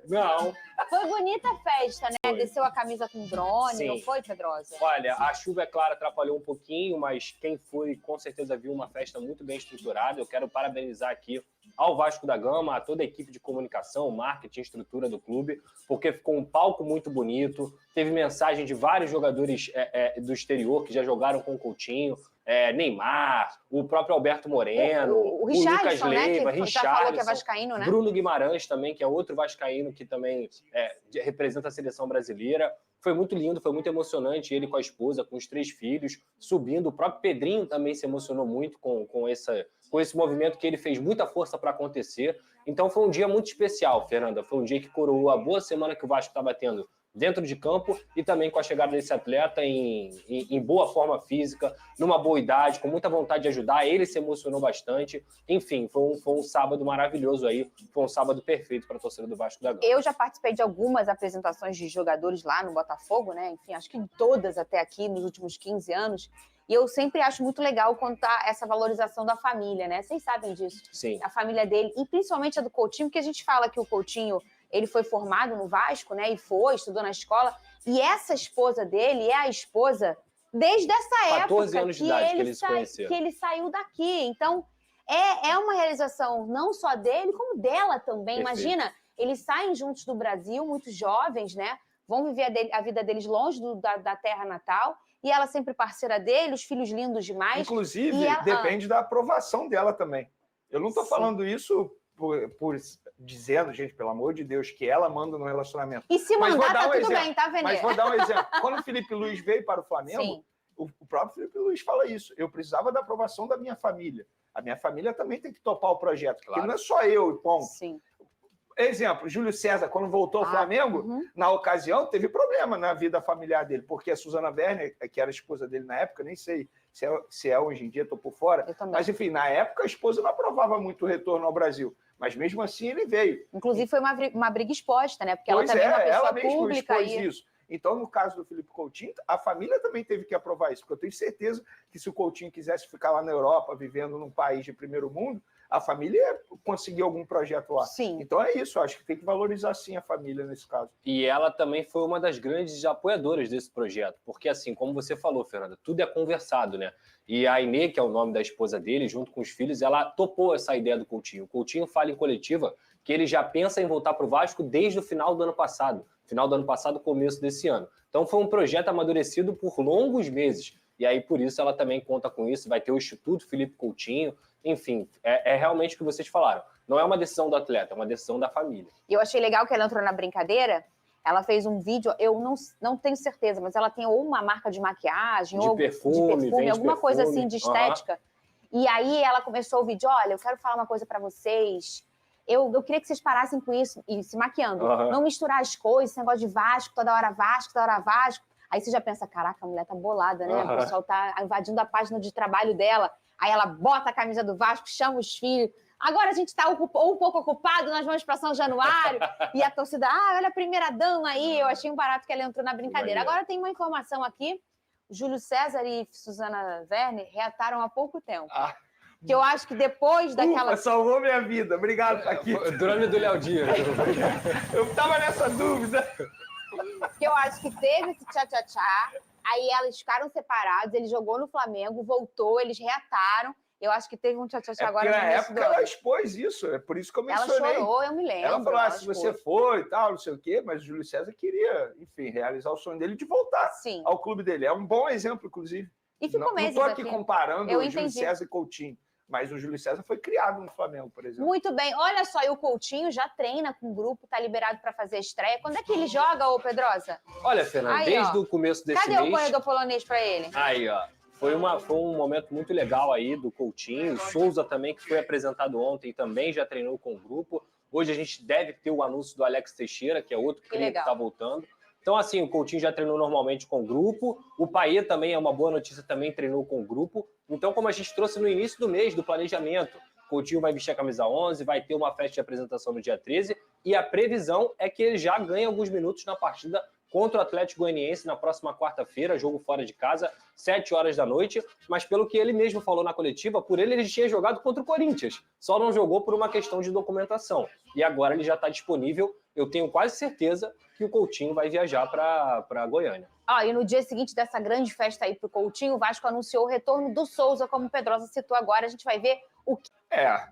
Não. Foi bonita a festa, né? Foi. Desceu a camisa com drone, Sim. não foi, Pedrosa? Olha, a chuva, é claro, atrapalhou um pouquinho, mas quem foi, com certeza viu uma festa muito bem estruturada. Eu quero parabenizar aqui ao Vasco da Gama, a toda a equipe de comunicação, marketing, estrutura do clube, porque ficou um palco muito bonito, teve mensagem de vários jogadores do exterior que já jogaram com o Coutinho, Neymar, o próprio Alberto Moreno, o Lucas Leiva, né, que já falou que é Richarlison, vascaíno, né? Bruno Guimarães também, que é outro vascaíno que também representa a seleção brasileira. Foi muito lindo, foi muito emocionante, ele com a esposa, com os 3 filhos, subindo. O próprio Pedrinho também se emocionou muito com esse movimento que ele fez muita força para acontecer. Então foi um dia muito especial, Fernanda. Foi um dia que coroou a boa semana que o Vasco estava tendo dentro de campo e também com a chegada desse atleta em boa forma física, numa boa idade, com muita vontade de ajudar. Ele se emocionou bastante. Enfim, foi um sábado maravilhoso aí. Foi um sábado perfeito para a torcida do Vasco da Gama. Eu já participei de algumas apresentações de jogadores lá no Botafogo, né? Enfim, acho que todas até aqui nos últimos 15 anos. E eu sempre acho muito legal contar essa valorização da família, né? Vocês sabem disso. Sim. A família dele, e principalmente a do Coutinho, porque a gente fala que o Coutinho, ele foi formado no Vasco, né? E estudou na escola. E essa esposa dele é a esposa desde essa época 14 anos de idade que eles se conheceram. Que ele saiu daqui. Então, é uma realização não só dele, como dela também. Perfeito. Imagina, eles saem juntos do Brasil, muito jovens, né? Vão viver a vida deles longe da terra natal. E ela sempre parceira dele, os filhos lindos demais. Inclusive, depende da aprovação dela também. Eu não estou falando isso por dizendo, gente, pelo amor de Deus, que ela manda no relacionamento. E se mandar, tá tudo bem, tá, Venê? Mas vou dar um exemplo. Quando o Felipe Luiz veio para o Flamengo, o próprio Felipe Luiz fala isso. Eu precisava da aprovação da minha família. A minha família também tem que topar o projeto, porque não é só eu e ponto. Sim. Exemplo, Júlio César, quando voltou ao Flamengo, na ocasião, teve problema na vida familiar dele, porque a Suzana Werner, que era a esposa dele na época, nem sei se é hoje em dia, estou por fora, mas enfim, na época a esposa não aprovava muito o retorno ao Brasil, mas mesmo assim ele veio. Inclusive foi uma briga exposta, né? Porque ela também é uma pessoa ela mesmo pública. Expôs isso. Então, no caso do Felipe Coutinho, a família também teve que aprovar isso, porque eu tenho certeza que se o Coutinho quisesse ficar lá na Europa, vivendo num país de primeiro mundo, a família ia conseguir algum projeto lá. Sim. Então é isso, eu acho que tem que valorizar sim a família nesse caso. E ela também foi uma das grandes apoiadoras desse projeto, porque assim, como você falou, Fernanda, tudo é conversado, né? E a Inê, que é o nome da esposa dele, junto com os filhos, ela topou essa ideia do Coutinho. O Coutinho fala em coletiva que ele já pensa em voltar para o Vasco desde o final do ano passado. Começo desse ano. Então foi um projeto amadurecido por longos meses. E aí, por isso, ela também conta com isso. Vai ter o Instituto Felipe Coutinho. Enfim, é realmente o que vocês falaram. Não é uma decisão do atleta, é uma decisão da família. E eu achei legal que ela entrou na brincadeira. Ela fez um vídeo, eu não tenho certeza, mas ela tem ou uma marca de maquiagem, ou de perfume, alguma coisa assim de estética. E aí ela começou o vídeo, olha, eu quero falar uma coisa pra vocês. Eu queria que vocês parassem com isso, e se maquiando. Não misturar as coisas, esse negócio de Vasco, toda hora Vasco. Aí você já pensa, caraca, a mulher tá bolada, né? O pessoal tá invadindo a página de trabalho dela. Aí ela bota a camisa do Vasco, chama os filhos. Agora a gente tá um pouco ocupado, nós vamos para São Januário. E a torcida, olha a primeira dama aí. Eu achei um barato que ela entrou na brincadeira. Agora tem uma informação aqui. Júlio César e Suzana Werner reataram há pouco tempo. Que eu acho que depois daquela... salvou minha vida. Obrigado por aqui. Drone do Léo Dias. Eu tava nessa dúvida. Que eu acho que teve esse tchá-tchá-tchá, aí eles ficaram separados, ele jogou no Flamengo, voltou, eles reataram. Eu acho que teve um tchá-tchá-tchá agora. Na época ela expôs isso, é por isso que eu mencionei. Ela chorou, eu me lembro. Ela falou, se você foi e tal, não sei o quê, mas o Júlio César queria, enfim, realizar o sonho dele de voltar ao clube dele. É um bom exemplo, inclusive. E ficou não estou aqui comparando o Júlio César e Coutinho. Mas o Júlio César foi criado no Flamengo, por exemplo. Muito bem. Olha só, e o Coutinho já treina com o grupo, tá liberado para fazer a estreia. Quando é que ele joga, ô Pedrosa? Olha, Fernanda, desde o começo desse mês... Cadê o corredor polonês para ele? Aí, ó. Foi um momento muito legal aí do Coutinho. O Souza também, que foi apresentado ontem, também já treinou com o grupo. Hoje a gente deve ter o anúncio do Alex Teixeira, que é outro que está voltando. Então, assim, o Coutinho já treinou normalmente com o grupo. O Payet também é uma boa notícia, também treinou com o grupo. Então, como a gente trouxe no início do mês, do planejamento, o Coutinho vai vestir a camisa 11, vai ter uma festa de apresentação no dia 13, e a previsão é que ele já ganhe alguns minutos na partida contra o Atlético Goianiense na próxima quarta-feira, jogo fora de casa, 7 horas da noite, mas pelo que ele mesmo falou na coletiva, por ele tinha jogado contra o Corinthians, só não jogou por uma questão de documentação. E agora ele já está disponível, eu tenho quase certeza que o Coutinho vai viajar para Goiânia. E no dia seguinte dessa grande festa aí pro Coutinho, o Vasco anunciou o retorno do Souza, como o Pedrosa citou agora. A gente vai ver o que...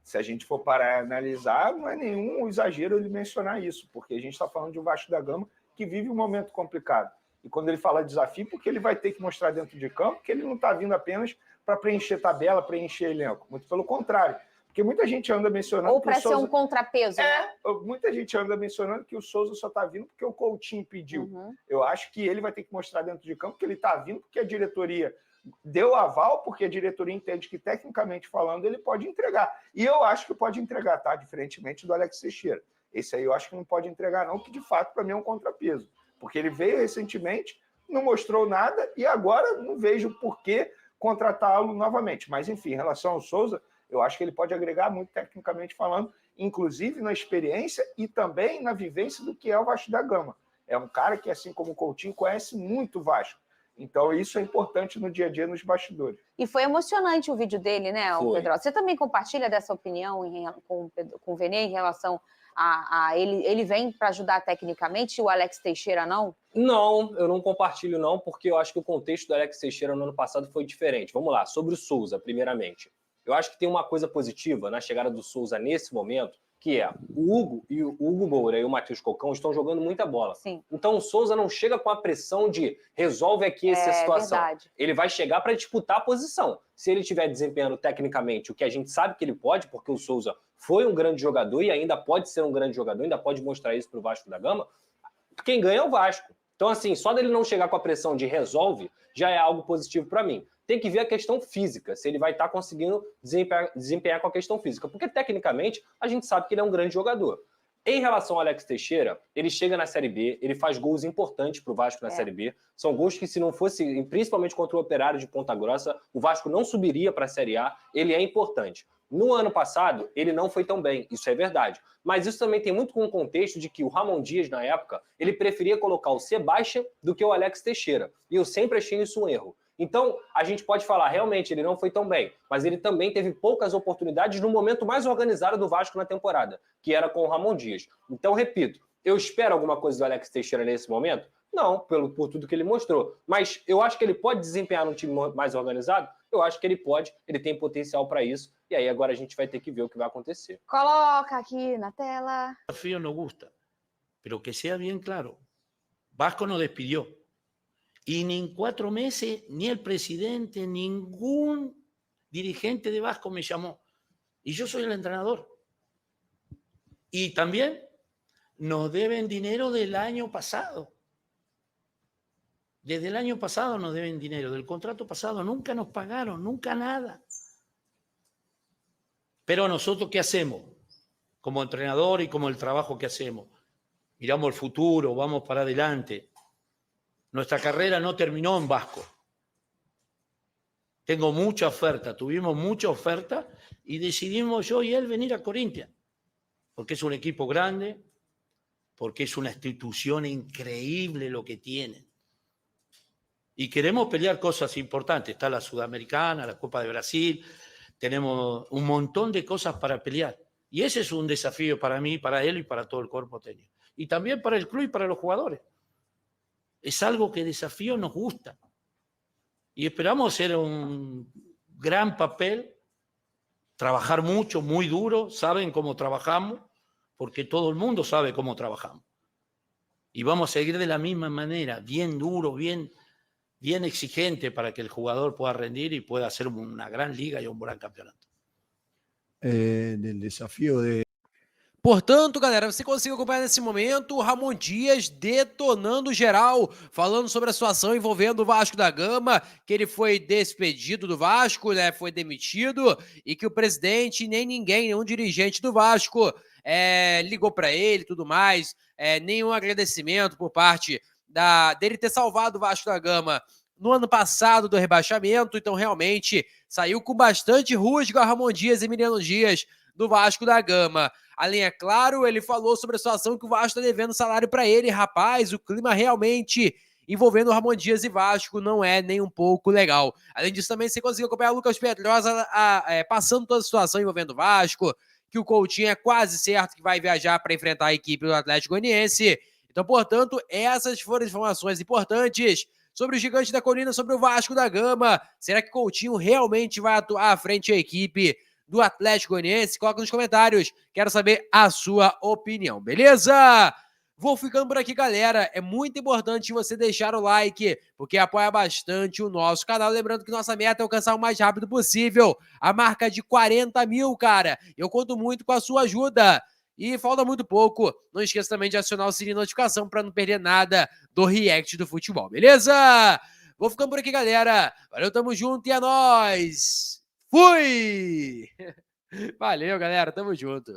Se a gente for parar e analisar, não é nenhum exagero ele mencionar isso, porque a gente está falando de um Vasco da Gama que vive um momento complicado. E quando ele fala desafio, porque ele vai ter que mostrar dentro de campo que ele não está vindo apenas para preencher tabela, preencher elenco. Muito pelo contrário. Porque muita gente anda mencionando... Ou para ser um contrapeso, né? Muita gente anda mencionando que o Souza só está vindo porque o Coutinho pediu. Eu acho que ele vai ter que mostrar dentro de campo que ele está vindo porque a diretoria deu aval, porque a diretoria entende que, tecnicamente falando, ele pode entregar. E eu acho que pode entregar, tá? Diferentemente do Alex Teixeira. Esse aí eu acho que não pode entregar, não, que de fato, para mim, é um contrapeso. Porque ele veio recentemente, não mostrou nada e agora não vejo por que contratá-lo novamente. Mas, enfim, em relação ao Souza, eu acho que ele pode agregar muito, tecnicamente falando, inclusive na experiência e também na vivência do que é o Vasco da Gama. É um cara que, assim como o Coutinho, conhece muito o Vasco. Então, isso é importante no dia a dia, nos bastidores. E foi emocionante o vídeo dele, né, Pedro? Você também compartilha dessa opinião com o Venê em relação a ele vem para ajudar tecnicamente e o Alex Teixeira não? Não, eu não compartilho não, porque eu acho que o contexto do Alex Teixeira no ano passado foi diferente. Vamos lá, sobre o Souza, primeiramente. Eu acho que tem uma coisa positiva na chegada do Souza nesse momento, que é o Hugo Moura e o Matheus Cocão estão jogando muita bola. Sim. Então o Souza não chega com a pressão de resolve aqui essa situação. Verdade. Ele vai chegar para disputar a posição. Se ele estiver desempenhando tecnicamente o que a gente sabe que ele pode, porque o Souza foi um grande jogador e ainda pode ser um grande jogador, ainda pode mostrar isso para o Vasco da Gama, quem ganha é o Vasco. Então, assim, só dele não chegar com a pressão de resolve, já é algo positivo para mim. Tem que ver a questão física, se ele vai estar conseguindo desempenhar com a questão física. Porque, tecnicamente, a gente sabe que ele é um grande jogador. Em relação ao Alex Teixeira, ele chega na Série B, ele faz gols importantes para o Vasco na Série B. São gols que, se não fosse, principalmente contra o Operário de Ponta Grossa, o Vasco não subiria para a Série A. Ele é importante. No ano passado, ele não foi tão bem, isso é verdade. Mas isso também tem muito com o contexto de que o Ramon Dias, na época, ele preferia colocar o Sebastião do que o Alex Teixeira. E eu sempre achei isso um erro. Então, a gente pode falar, realmente, ele não foi tão bem, mas ele também teve poucas oportunidades no momento mais organizado do Vasco na temporada, que era com o Ramon Dias. Então, repito, eu espero alguma coisa do Alex Teixeira nesse momento? Não, por tudo que ele mostrou. Mas eu acho que ele pode desempenhar num time mais organizado? Eu acho que ele pode, ele tem potencial para isso. E aí agora a gente vai ter que ver o que vai acontecer. Coloca aqui na tela. O desafío nos gusta, pero que sea bien claro. Vasco nos despidió. Y ni en 4 meses, ni el presidente, ningún dirigente de Vasco me llamó. Y yo soy el entrenador. Y también nos deben dinero del año pasado. Desde el año pasado nos deben dinero. Del contrato pasado nunca nos pagaron, nunca nada. Pero nosotros, ¿qué hacemos? Como entrenador y como el trabajo que hacemos. Miramos el futuro, vamos para adelante. Nuestra carrera no terminó en Vasco. Tengo mucha oferta, tuvimos mucha oferta y decidimos yo y él venir a Corinthians. Porque es un equipo grande, porque es una institución increíble lo que tienen. Y queremos pelear cosas importantes. Está la Sudamericana, la Copa de Brasil. Tenemos un montón de cosas para pelear. Y ese es un desafío para mí, para él y para todo el cuerpo técnico. Y también para el club y para los jugadores. Es algo que desafío nos gusta. Y esperamos hacer un gran papel, trabajar mucho, muy duro. Saben cómo trabajamos, porque todo el mundo sabe cómo trabajamos. Y vamos a seguir de la misma manera, bien duro, bien exigente para que el jugador pueda rendir y pueda hacer una gran liga y un gran campeonato. Del desafio de... Portanto, galera, você conseguiu acompanhar nesse momento o Ramon Dias detonando geral, falando sobre a situação envolvendo o Vasco da Gama, que ele foi despedido do Vasco, né, foi demitido, e que o presidente, nem ninguém, nenhum dirigente do Vasco ligou para ele e tudo mais, nenhum agradecimento por parte dele ter salvado o Vasco da Gama no ano passado do rebaixamento. Então realmente saiu com bastante rusga Ramon Dias e Emiliano Dias do Vasco da Gama. Além, é claro, ele falou sobre a situação que o Vasco está devendo salário para ele. Rapaz, o clima realmente envolvendo o Ramon Dias e Vasco não é nem um pouco legal. Além disso, também você conseguiu acompanhar o Lucas Pedrosa passando toda a situação envolvendo o Vasco, que o Coutinho é quase certo que vai viajar para enfrentar a equipe do Atlético Goianiense. Então, portanto, essas foram informações importantes sobre o Gigante da Colina, sobre o Vasco da Gama. Será que Coutinho realmente vai atuar à frente da equipe do Atlético Goianiense? Coloca nos comentários, quero saber a sua opinião, beleza? Vou ficando por aqui, galera. É muito importante você deixar o like, porque apoia bastante o nosso canal. Lembrando que nossa meta é alcançar o mais rápido possível a marca de 40 mil, cara. Eu conto muito com a sua ajuda. E falta muito pouco. Não esqueça também de acionar o sininho de notificação para não perder nada do React do futebol, beleza? Vou ficando por aqui, galera. Valeu, tamo junto e é nóis! Fui! Valeu, galera. Tamo junto.